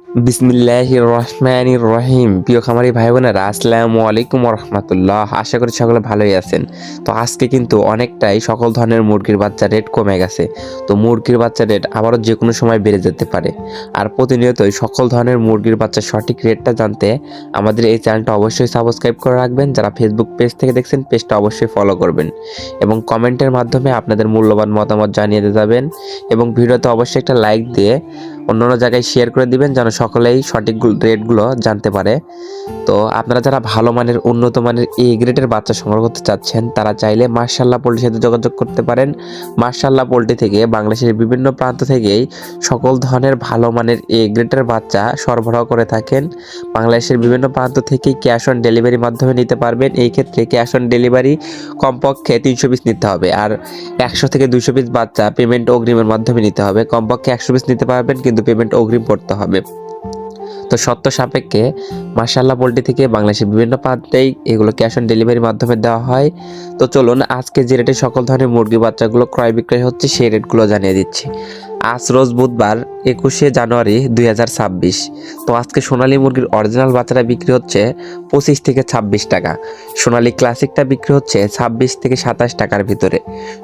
বিসমিল্লাহির রহমানির রহিম। প্রিয় খামারি ভাই বোনেরা, আসসালামু আলাইকুম রহমতুল্লাহ। আশা করি সকলে ভালোই আছেন। তো আজকে কিন্তু অনেকটাই সকল ধরনের মুরগির বাচ্চা রেট কমে গেছে। তো মুরগির বাচ্চা রেট আবারও যে কোনো সময় বেড়ে যেতে পারে। আর প্রতিনিয়তই সকল ধরনের মুরগির বাচ্চার সঠিক রেটটা জানতে আমাদের এই চ্যানেলটা অবশ্যই সাবস্ক্রাইব করে রাখবেন। যারা ফেসবুক পেজ থেকে দেখছেন, পেজটা অবশ্যই ফলো করবেন এবং কমেন্টের মাধ্যমে আপনাদের মূল্যবান মতামত জানিয়ে যাবেন এবং ভিডিওতে অবশ্যই একটা লাইক দিয়ে অন্যান্য জায়গায় শেয়ার করে দিবেন যেন সকলেই সঠিক রেটগুলো জানতে পারে। তো আপনারা যারা ভালো মানের উন্নত মানের এ গ্রেডের বাচ্চা সংগ্রহ করতে চাচ্ছেন, তারা চাইলে মার্শাল্লাহ পোল্ট্রির সাথে যোগাযোগ করতে পারেন। মার্শাল্লাহ পোল্ট্রি থেকে বাংলাদেশের বিভিন্ন প্রান্ত থেকেই সকল ধরনের ভালো মানের এ গ্রেডের বাচ্চা সরবরাহ করে থাকেন। বাংলাদেশের বিভিন্ন প্রান্ত থেকেই ক্যাশ অন ডেলিভারির মাধ্যমে নিতে পারবেন। এই ক্ষেত্রে ক্যাশ অন ডেলিভারি কমপক্ষে 300 পিস নিতে হবে, আর 100 থেকে 200 পিস বাচ্চা পেমেন্ট অগ্রিমের মাধ্যমে নিতে হবে। কমপক্ষে 100 পিস নিতে পারবেন, কিন্তু পেমেন্ট অগ্রিম করতে হবে। তো শর্ত সাপেক্ষে মার্শাল্লাহ পোল্ট্রি থেকে বাংলাদেশের বিভিন্ন প্রান্তেই এগুলো ক্যাশ অন ডেলিভারির মাধ্যমে দেওয়া হয়। তো চলুন আজকে যে রেটে সকল ধরনের মুরগি বাচ্চাগুলো ক্রয় বিক্রয় হচ্ছে সেই রেটগুলো জানিয়ে দিচ্ছি। আজ রোজ বুধবার 21শে জানুয়ারি 2026। তো আজকে সোনালী মুরগির অরিজিনাল বাচ্চাটা বিক্রি হচ্ছে 25 থেকে 26 টাকা। সোনালী ক্লাসিকটা বিক্রি হচ্ছে 26 থেকে 27 টাকার ভিতরে।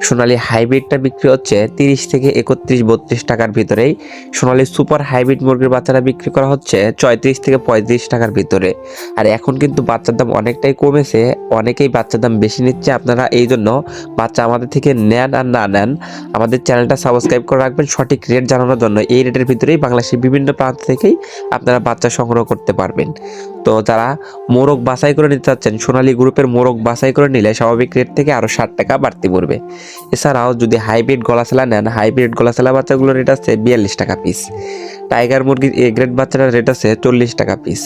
সোনালী হাইব্রিডটা বিক্রি হচ্ছে 30 থেকে 31-32 টাকার ভিতরেই। সোনালী সুপার হাইব্রিড মুরগির বাচ্চাটা বিক্রি করা হচ্ছে 34 থেকে 35 টাকার ভিতরে। আর এখন কিন্তু বাচ্চার দাম অনেকটাই কমেছে, অনেকেই বাচ্চার দাম বেশি নিচ্ছে। আপনারা এই জন্য বাচ্চা আমাদের থেকে নেন আর না নেন, আমাদের চ্যানেলটা সাবস্ক্রাইব করে রাখবেন সঠিক রেট জানানোর জন্য। এই রেটের ভিতরেই বাংলাদেশের বিভিন্ন প্রান্ত থেকেই আপনারা বাচ্চা সংগ্রহ করতে পারবেন। তো যারা মোরগ বাছাই করে নিতে চাচ্ছেন, সোনালী গ্রুপের মোরগ বাছাই করে নিলে স্বাভাবিক রেট থেকে আরও 60 টাকা বাড়তি পড়বে। এছাড়াও যদি হাইব্রিড গলাছেলা নেন, হাইব্রিড গলাছেলা বাচ্চাগুলোর রেট আছে 42 টাকা পিস। টাইগার মুরগির এ গ্রেড বাচ্চাটার রেট আছে 40 টাকা পিস।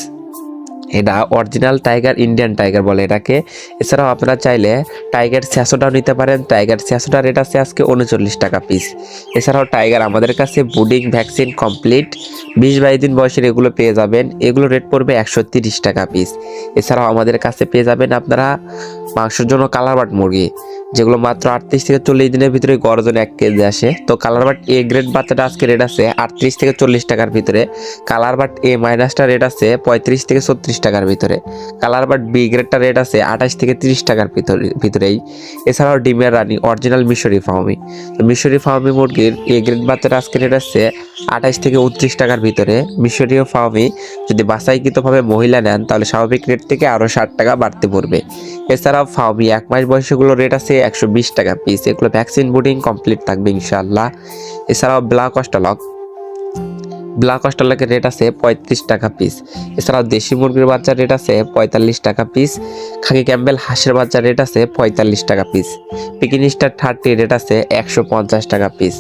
এটা অরিজিনাল টাইগার, ইন্ডিয়ান টাইগার বলে এটাকে। এছাড়াও আপনারা চাইলে টাইগার স্যাসোটাও নিতে পারেন। টাইগার স্যাসোটার রেট আছে আজকে 39 টাকা পিস। এছাড়াও টাইগার আমাদের কাছে বুডিং ভ্যাকসিন কমপ্লিট 20-22 দিন বয়সের এগুলো পেয়ে যাবেন। এগুলো রেট পড়বে 130 টাকা পিস। এছাড়াও আমাদের কাছে পেয়ে যাবেন আপনারা মাংসের জন্য কালারবাট মুরগি, যেগুলো মাত্র 38 থেকে 40 দিনের ভিতরে গড়জন 1 কেজি আসে। তো কালারবাট এ গ্রেড বাচ্চাটা আজকে রেট আছে 38 থেকে 40 টাকার ভিতরে। কালারবাট এ মাইনাসটা রেট আছে 35 থেকে 36 টাকার ভিতরে। কালারবাট বি গ্রেডটা রেট আছে 28 থেকে 30 টাকার ভিতরেই। এছাড়াও ডিমের রানী অরিজিনাল মিশরি ফার্মি, তো মিশরি ফার্মি মুরগির এ গ্রেড বাচ্চাটা আজকে রেট আছে 28 থেকে 29 টাকার ভিতরে। মিশরীয় ফার্মি যদি বাছাইকৃতভাবে মহিলা নেন তাহলে স্বাভাবিক রেট থেকে আরও 60 টাকা বাড়তে পড়বে। এছাড়াও ফার্মি 1 মাস বয়সীগুলো রেট আছে 120 টাকা পিস। এগুলো ভ্যাকসিন বুডিং কমপ্লিট থাকবে ইনশাআল্লাহ। এছাড়াও ব্ল্যাক অস্ট্রেলকের রেট আছে 35 টাকা পিস। এছাড়াও দেশি মুরগির বাচ্চার রেট আছে 45 টাকা পিস। খাকি ক্যাম্বেল হাঁসের বাচ্চার রেট আছে 45 টাকা পিস। পিকিন স্টার 30 রেট আছে 150 টাকা পিস।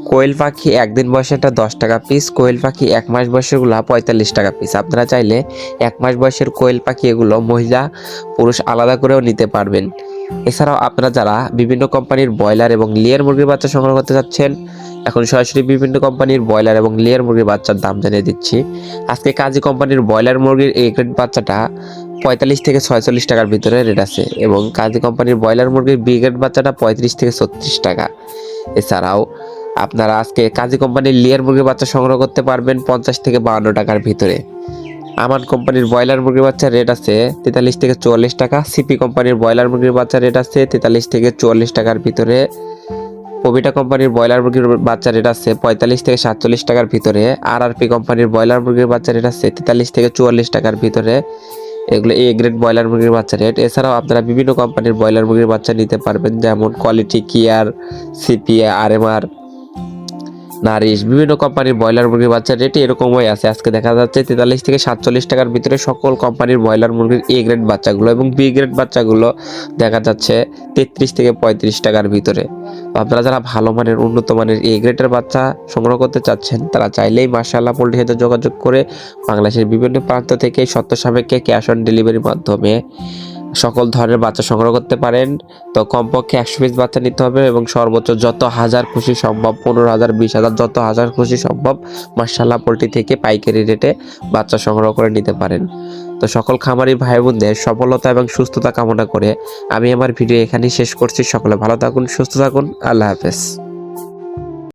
কোয়েল পাখি 1 দিন বয়সেরটা 10 টাকা পিস। কোয়েল পাখি 1 মাস বয়সেরগুলো 45 টাকা পিস। আপনারা চাইলে 1 মাস বয়সের কোয়েল পাখি এগুলো মহিলা পুরুষ আলাদা করেও নিতে পারবেন। এছাড়াও আপনারা যারা বিভিন্ন কোম্পানির ব্রয়লার এবং লেয়ার মুরগির বাচ্চা সংগ্রহ করতে চাচ্ছেন, এখন সরাসরি বিভিন্ন কোম্পানির ব্রয়লার এবং লেয়ার মুরগির বাচ্চার দাম জানিয়ে দিচ্ছি। আজকে কাজী কোম্পানির ব্রয়লার মুরগির এ গ্রেড বাচ্চাটা 45 থেকে 46 টাকার ভিতরে রেট আছে এবং কাজী কোম্পানির ব্রয়লার মুরগির বি গ্রেড বাচ্চাটা 35 থেকে 36 টাকা। এছাড়াও আপনারা আজকে কাজী কোম্পানির লেয়ার মুরগির বাচ্চা সংগ্রহ করতে পারবেন 50 থেকে 52 টাকার ভিতরে। আমান কোম্পানির ব্রয়লার মুরগির বাচ্চার রেট আছে 43 থেকে 44 টাকা। সিপি কোম্পানির ব্রয়লার মুরগির বাচ্চার রেট আছে 43 থেকে 44 টাকার ভিতরে। পবিটা কোম্পানির ব্রয়লার মুরগির বাচ্চার রেট আছে 45 থেকে 47 টাকার ভিতরে। আরআরপি কোম্পানির ব্রয়লার মুরগির বাচ্চার রেট আছে 43 থেকে 44 টাকার ভিতরে। এগুলো এ গ্রেড ব্রয়লার মুরগির বাচ্চা রেট। এছাড়াও আপনারা বিভিন্ন কোম্পানির ব্রয়লার মুরগির বাচ্চা নিতে পারবেন, যেমন কোয়ালিটি, কেয়ার, সিপিএ, আরএমআর, নারিশ। বিভিন্ন কোম্পানির ব্রয়লার মুরগির বাচ্চার রেট এরকমই আছে। আজকে দেখা যাচ্ছে 43 থেকে 47 টাকার ভিতরে সকল কোম্পানির ব্রয়লার মুরগির এ গ্রেড বাচ্চাগুলো, এবং বি গ্রেড বাচ্চাগুলো দেখা যাচ্ছে 33 থেকে 35 টাকার ভিতরে। আপনারা যারা ভালো মানের উন্নত মানের এ গ্রেডের বাচ্চা সংগ্রহ করতে চাচ্ছেন, তারা চাইলেই মার্শাল্লাহ পোল্ট্রির সাথে যোগাযোগ করে বাংলাদেশের বিভিন্ন প্রান্ত থেকে শর্ত সাপেক্ষে ক্যাশ অন ডেলিভারির মাধ্যমে সকল ধরনের বাচ্চা সংগ্রহ করতে পারেন। তো কমপক্ষে 100 পিস বাচ্চা নিতে হবে এবং সর্বোচ্চ যত হাজার খুশি সম্ভব, 15,000, 20,000, যত হাজার খুশি সম্ভব মার্শাল্লাহ পোল্ট্রি থেকে পাইকারি রেটে বাচ্চা সংগ্রহ করে নিতে পারেন। তো সকল খামারি ভাই বোনদের সফলতা এবং সুস্থতা কামনা করে আমি আমার ভিডিও এখানেই শেষ করছি। সকলে ভালো থাকুন, সুস্থ থাকুন। আল্লাহ হাফেজ।